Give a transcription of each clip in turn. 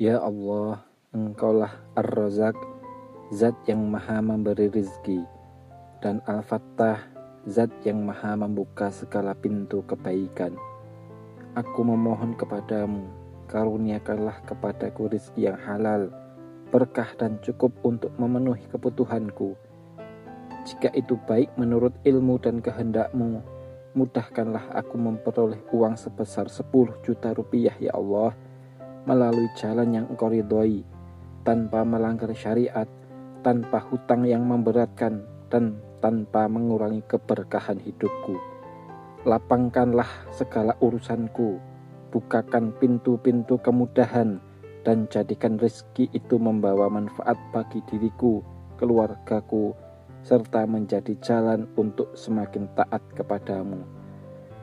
Ya Allah, Engkaulah Ar-Razak, Zat yang maha memberi rizki, dan Al-Fattah, Zat yang maha membuka segala pintu kebaikan. Aku memohon kepadamu, karuniakanlah kepadaku rizki yang halal, berkah dan cukup untuk memenuhi kebutuhanku. Jika itu baik menurut ilmu dan kehendakmu, mudahkanlah aku memperoleh uang sebesar 10 juta rupiah ya Allah, melalui jalan yang Engkau ridhoi, tanpa melanggar syariat, tanpa hutang yang memberatkan, dan tanpa mengurangi keberkahan hidupku. Lapangkanlah segala urusanku, bukakan pintu-pintu kemudahan, dan jadikan rezeki itu membawa manfaat bagi diriku, keluargaku, serta menjadi jalan untuk semakin taat kepadamu.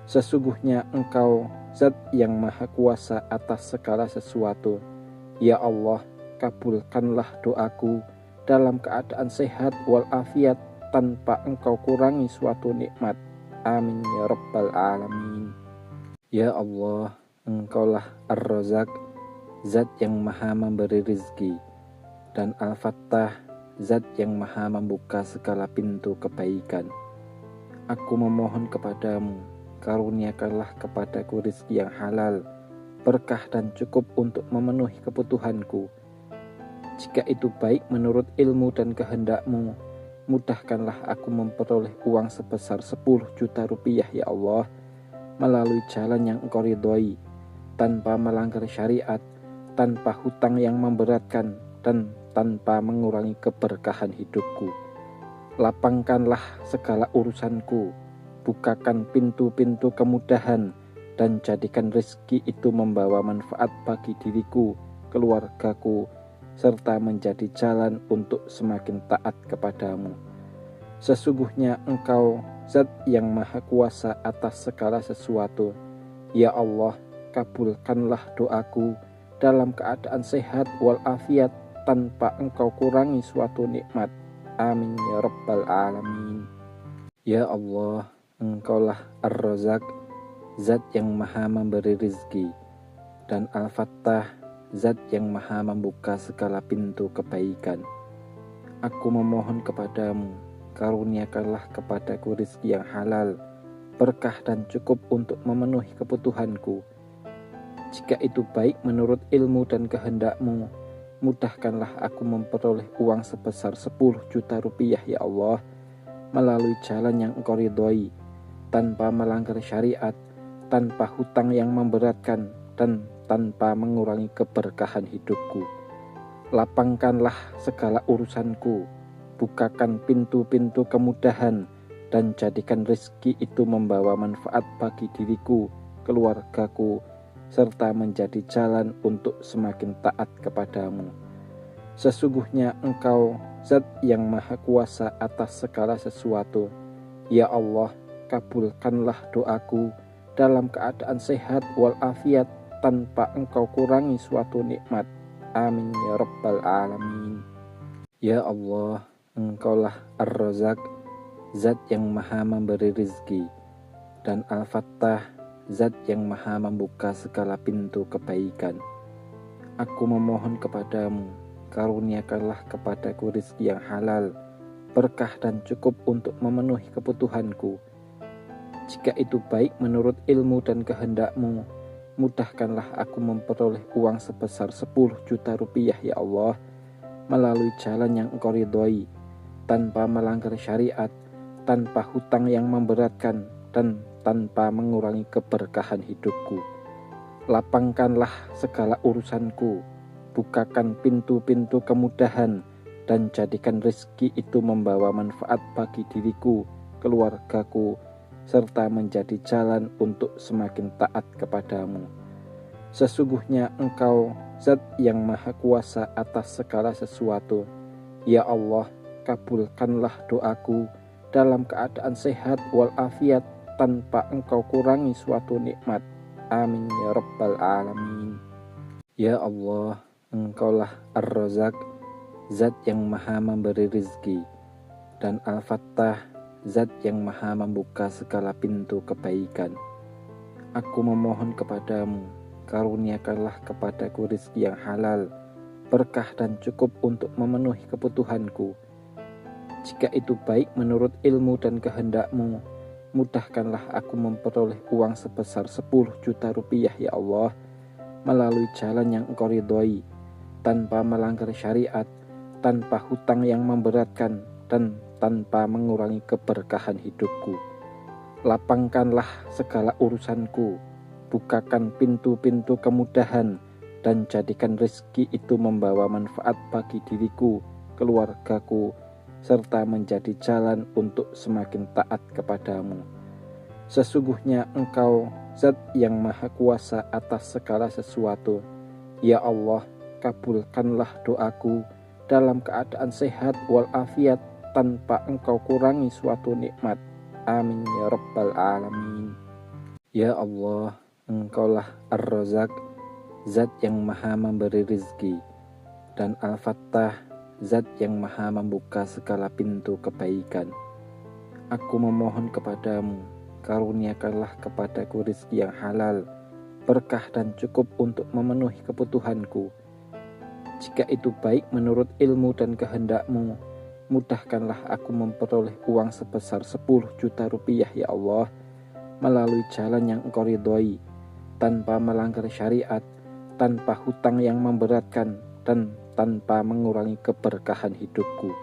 Sesungguhnya Engkau Zat yang maha kuasa atas segala sesuatu. Ya Allah, kabulkanlah doaku dalam keadaan sehat walafiat, tanpa Engkau kurangi suatu nikmat. Amin ya rabbal alamin. Ya Allah, Engkaulah Ar-Razak, Zat yang maha memberi rizki, dan Al-Fattah, Zat yang maha membuka segala pintu kebaikan. Aku memohon kepadamu, karuniakanlah kepadaku rizki yang halal, berkah dan cukup untuk memenuhi kebutuhanku. Jika itu baik menurut ilmu dan kehendakmu, mudahkanlah aku memperoleh uang sebesar 10 juta rupiah ya Allah, melalui jalan yang Engkau ridhoi, tanpa melanggar syariat, tanpa hutang yang memberatkan, dan tanpa mengurangi keberkahan hidupku. Lapangkanlah segala urusanku, bukakan pintu-pintu kemudahan, dan jadikan rezeki itu membawa manfaat bagi diriku, keluargaku, serta menjadi jalan untuk semakin taat kepadamu. Sesungguhnya Engkau Zat yang maha kuasa atas segala sesuatu. Ya Allah, kabulkanlah doaku dalam keadaan sehat walafiat, tanpa Engkau kurangi suatu nikmat. Amin ya rabbal alamin. Ya Allah, Engkaulah Ar-Razak, Zat yang maha memberi rizki, dan Al-Fattah, Zat yang maha membuka segala pintu kebaikan. Aku memohon kepadamu, karuniakanlah kepadaku rizki yang halal, berkah dan cukup untuk memenuhi kebutuhanku. Jika itu baik menurut ilmu dan kehendakmu, mudahkanlah aku memperoleh uang sebesar 10 juta rupiah ya Allah, melalui jalan yang Engkau ridhoi, tanpa melanggar syariat, tanpa hutang yang memberatkan, dan tanpa mengurangi keberkahan hidupku. Lapangkanlah segala urusanku, bukakan pintu-pintu kemudahan, dan jadikan rezeki itu membawa manfaat bagi diriku, keluargaku, serta menjadi jalan untuk semakin taat kepadamu. Sesungguhnya Engkau Zat yang maha kuasa atas segala sesuatu. Ya Allah, kabulkanlah doaku dalam keadaan sehat walafiat, tanpa Engkau kurangi suatu nikmat. Amin ya rabbal alamin. Ya Allah, Engkaulah Ar-Razak, Zat yang maha memberi rizki, dan Al-Fattah, Zat yang maha membuka segala pintu kebaikan. Aku memohon kepadamu, karuniakanlah kepadaku rizki yang halal, berkah dan cukup untuk memenuhi kebutuhanku. Jika itu baik menurut ilmu dan kehendakmu, mudahkanlah aku memperoleh uang sebesar 10 juta rupiah ya Allah, melalui jalan yang Engkau ridhoi, tanpa melanggar syariat, tanpa hutang yang memberatkan, dan tanpa mengurangi keberkahan hidupku. Lapangkanlah segala urusanku, bukakan pintu-pintu kemudahan, dan jadikan rezeki itu membawa manfaat bagi diriku, keluargaku, serta menjadi jalan untuk semakin taat kepadamu. Sesungguhnya Engkau Zat yang maha kuasa atas segala sesuatu. Ya Allah, kabulkanlah doaku dalam keadaan sehat walafiat, tanpa Engkau kurangi suatu nikmat. Amin ya rabbal alamin. Ya Allah, Engkaulah Ar-Razak, Zat yang maha memberi rizki, dan Al-Fattah, Zat yang maha membuka segala pintu kebaikan. Aku memohon kepadamu, karuniakanlah kepadaku rizki yang halal, berkah dan cukup untuk memenuhi kebutuhanku. Jika itu baik menurut ilmu dan kehendak-Mu, mudahkanlah aku memperoleh uang sebesar 10 juta rupiah ya Allah, melalui jalan yang Engkau ridhoi, tanpa melanggar syariat, tanpa hutang yang memberatkan, dan tanpa mengurangi keberkahan hidupku. Lapangkanlah segala urusanku, bukakan pintu-pintu kemudahan, dan jadikan rezeki itu membawa manfaat bagi diriku, keluargaku, serta menjadi jalan untuk semakin taat kepadamu. Sesungguhnya Engkau Zat yang Maha Kuasa atas segala sesuatu. Ya Allah, kabulkanlah doaku dalam keadaan sehat walafiat, tanpa Engkau kurangi suatu nikmat. Amin ya Rabbal Alamin. Ya Allah, Engkaulah Ar-Razak, Zat yang Maha memberi rizki, dan Al-Fattah, Zat yang Maha membuka segala pintu kebaikan. Aku memohon kepadamu, karuniakanlah kepadaku rizki yang halal, berkah dan cukup untuk memenuhi kebutuhanku. Jika itu baik menurut ilmu dan kehendak-Mu, mudahkanlah aku memperoleh uang sebesar 10 juta rupiah ya Allah, melalui jalan yang Engkau ridhoi, tanpa melanggar syariat, tanpa hutang yang memberatkan, dan tanpa mengurangi keberkahan hidupku.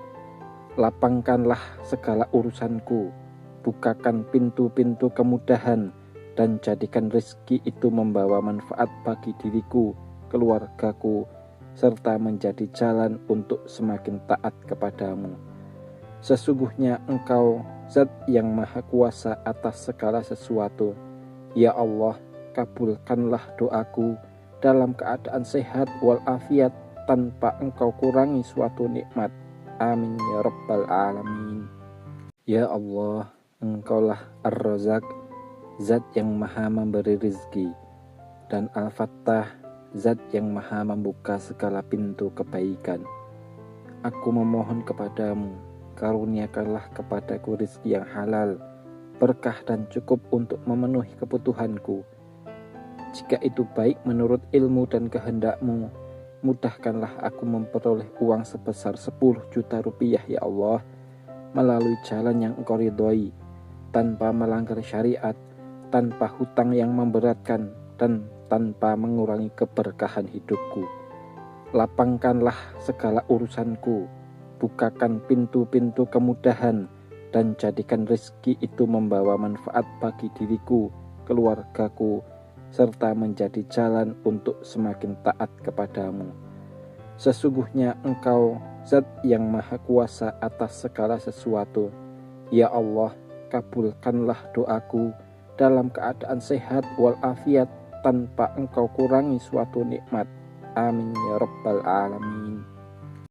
Lapangkanlah segala urusanku, bukakan pintu-pintu kemudahan, dan jadikan rezeki itu membawa manfaat bagi diriku, keluargaku, serta menjadi jalan untuk semakin taat kepadamu. Sesungguhnya Engkau Zat yang Maha Kuasa atas segala sesuatu. Ya Allah, kabulkanlah doaku dalam keadaan sehat walafiat, tanpa Engkau kurangi suatu nikmat. Amin ya Rabbal Alamin. Ya Allah, Engkaulah Ar-Razak, Zat yang Maha memberi rizki, dan Al-Fattah, Zat yang Maha membuka segala pintu kebaikan. Aku memohon kepadamu, karuniakanlah kepadaku rizki yang halal, berkah dan cukup untuk memenuhi kebutuhanku. Jika itu baik menurut ilmu dan kehendak-Mu, mudahkanlah aku memperoleh uang sebesar 10 juta rupiah ya Allah, melalui jalan yang Engkau ridhoi, tanpa melanggar syariat, tanpa hutang yang memberatkan, dan tanpa mengurangi keberkahan hidupku. Lapangkanlah segala urusanku, bukakan pintu-pintu kemudahan, dan jadikan rezeki itu membawa manfaat bagi diriku, keluargaku, serta menjadi jalan untuk semakin taat kepadamu. Sesungguhnya Engkau Zat yang Maha Kuasa atas segala sesuatu. Ya Allah, kabulkanlah doaku dalam keadaan sehat walafiat, tanpa Engkau kurangi suatu nikmat. Amin ya Rabbal Alamin.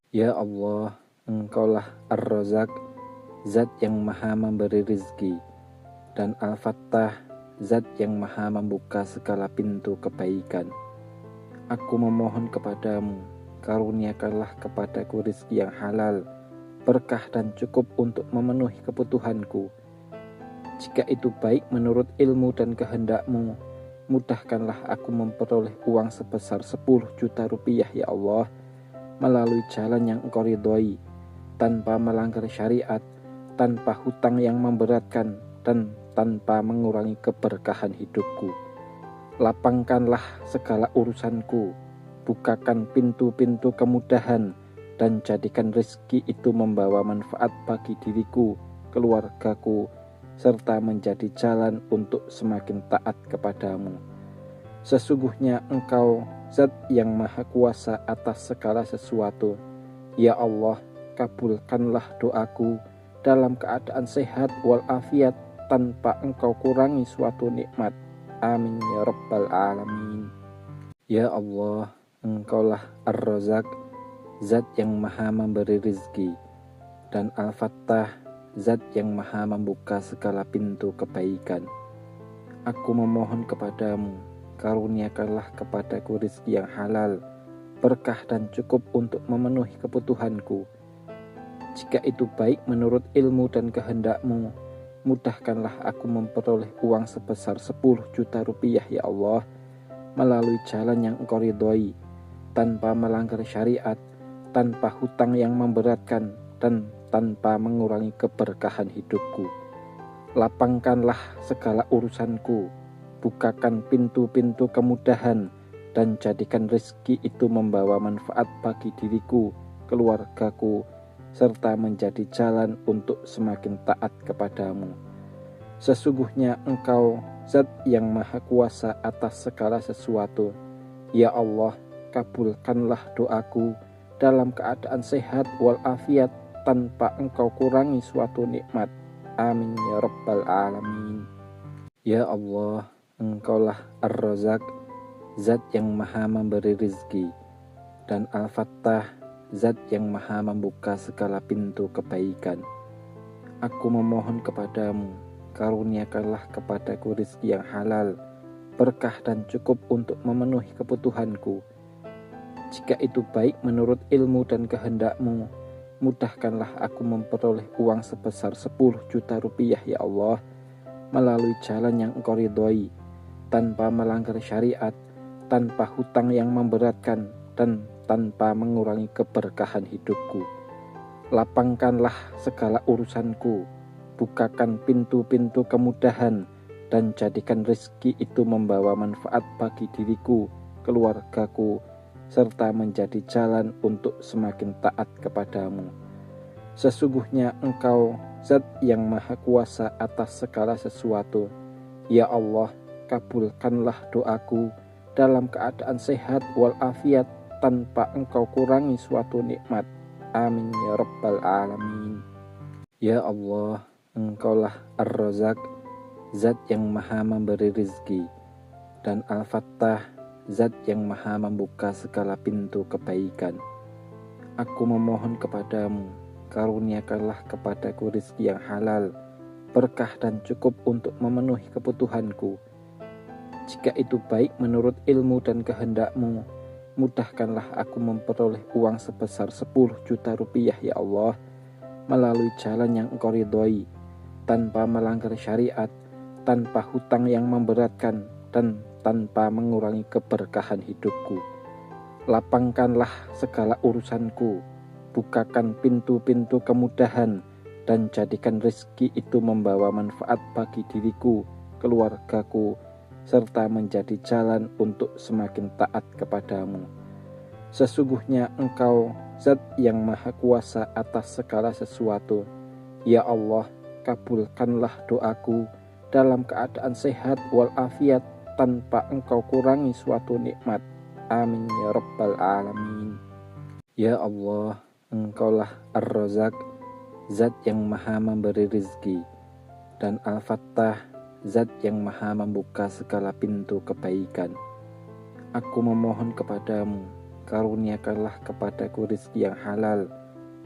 Ya Allah, Engkaulah Ar-Razak, Zat yang Maha memberi rizki, dan Al-Fattah, Zat yang Maha membuka segala pintu kebaikan. Aku memohon kepadamu, karuniakanlah kepadaku rizki yang halal, berkah dan cukup untuk memenuhi kebutuhanku. Jika itu baik menurut ilmu dan kehendak-Mu, mudahkanlah aku memperoleh uang sebesar 10 juta rupiah ya Allah, melalui jalan yang Engkau ridhoi, tanpa melanggar syariat, tanpa hutang yang memberatkan, dan tanpa mengurangi keberkahan hidupku. Lapangkanlah segala urusanku, bukakan pintu-pintu kemudahan, dan jadikan rezeki itu membawa manfaat bagi diriku, keluargaku, serta menjadi jalan untuk semakin taat kepadamu. Sesungguhnya Engkau Zat yang Maha Kuasa atas segala sesuatu. Ya Allah, kabulkanlah doaku dalam keadaan sehat walafiat, tanpa Engkau kurangi suatu nikmat. Amin ya Rabbal Alamin. Ya Allah, Engkaulah Ar-Razak, Zat yang Maha memberi rizki, dan Al-Fattah, Zat yang Maha membuka segala pintu kebaikan. Aku memohon kepadamu, karuniakanlah kepadaku rizki yang halal, berkah dan cukup untuk memenuhi kebutuhanku. Jika itu baik menurut ilmu dan kehendak-Mu, mudahkanlah aku memperoleh uang sebesar 10 juta rupiah ya Allah, melalui jalan yang Engkau ridhoi, tanpa melanggar syariat, tanpa hutang yang memberatkan, dan tanpa mengurangi keberkahan hidupku. Lapangkanlah segala urusanku, bukakan pintu-pintu kemudahan, dan jadikan rezeki itu membawa manfaat bagi diriku, keluargaku, serta menjadi jalan untuk semakin taat kepadamu. Sesungguhnya Engkau Zat yang Maha Kuasa atas segala sesuatu. Ya Allah, kabulkanlah doaku dalam keadaan sehat walafiat tanpa Engkau kurangi suatu nikmat. Amin ya Rabbal Alamin. Ya Allah, Engkaulah Ar-Razak, Zat yang Maha memberi rizki, dan Al-Fattah, Zat yang Maha membuka segala pintu kebaikan. Aku memohon kepadamu, karuniakanlah kepadaku rizki yang halal, berkah dan cukup untuk memenuhi kebutuhanku. Jika itu baik menurut ilmu dan kehendakmu, mudahkanlah aku memperoleh uang sebesar 10 juta rupiah ya Allah, melalui jalan yang Engkau ridhoi, tanpa melanggar syariat, tanpa hutang yang memberatkan, dan tanpa mengurangi keberkahan hidupku. Lapangkanlah segala urusanku, bukakan pintu-pintu kemudahan, dan jadikan rezeki itu membawa manfaat bagi diriku, keluargaku, serta menjadi jalan untuk semakin taat kepadamu. Sesungguhnya Engkau Zat yang Maha Kuasa atas segala sesuatu. Ya Allah, kabulkanlah doaku dalam keadaan sehat walafiat tanpa Engkau kurangi suatu nikmat. Amin ya Rabbal Alamin. Ya Allah, Engkaulah Ar-Razak, Zat yang Maha memberi rizki, dan Al-Fattah, Zat yang Maha membuka segala pintu kebaikan. Aku memohon kepadamu, karuniakanlah kepadaku rizki yang halal, berkah dan cukup untuk memenuhi kebutuhanku. Jika itu baik menurut ilmu dan kehendakmu, mudahkanlah aku memperoleh uang sebesar 10 juta rupiah ya Allah, melalui jalan yang Engkau ridhoi, tanpa melanggar syariat, tanpa hutang yang memberatkan, dan tanpa mengurangi keberkahan hidupku. Lapangkanlah segala urusanku, bukakan pintu-pintu kemudahan, dan jadikan rezeki itu membawa manfaat bagi diriku, keluargaku, serta menjadi jalan untuk semakin taat kepadamu. Sesungguhnya Engkau Zat yang Maha Kuasa atas segala sesuatu. Ya Allah, kabulkanlah doaku dalam keadaan sehat walafiat tanpa Engkau kurangi suatu nikmat. Amin ya Rabbal Alamin. Ya Allah, Engkaulah Ar-Razak, Zat yang Maha memberi rizki, dan Al-Fattah, Zat yang Maha membuka segala pintu kebaikan. Aku memohon kepadamu, karuniakanlah kepadaku rizki yang halal,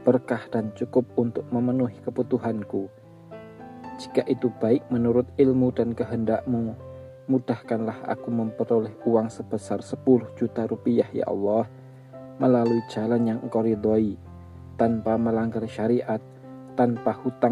berkah dan cukup untuk memenuhi kebutuhanku. Jika itu baik menurut ilmu dan kehendakmu, mudahkanlah aku memperoleh uang sebesar 10 juta rupiah ya Allah, melalui jalan yang Engkau ridhoi, tanpa melanggar syariat, tanpa hutang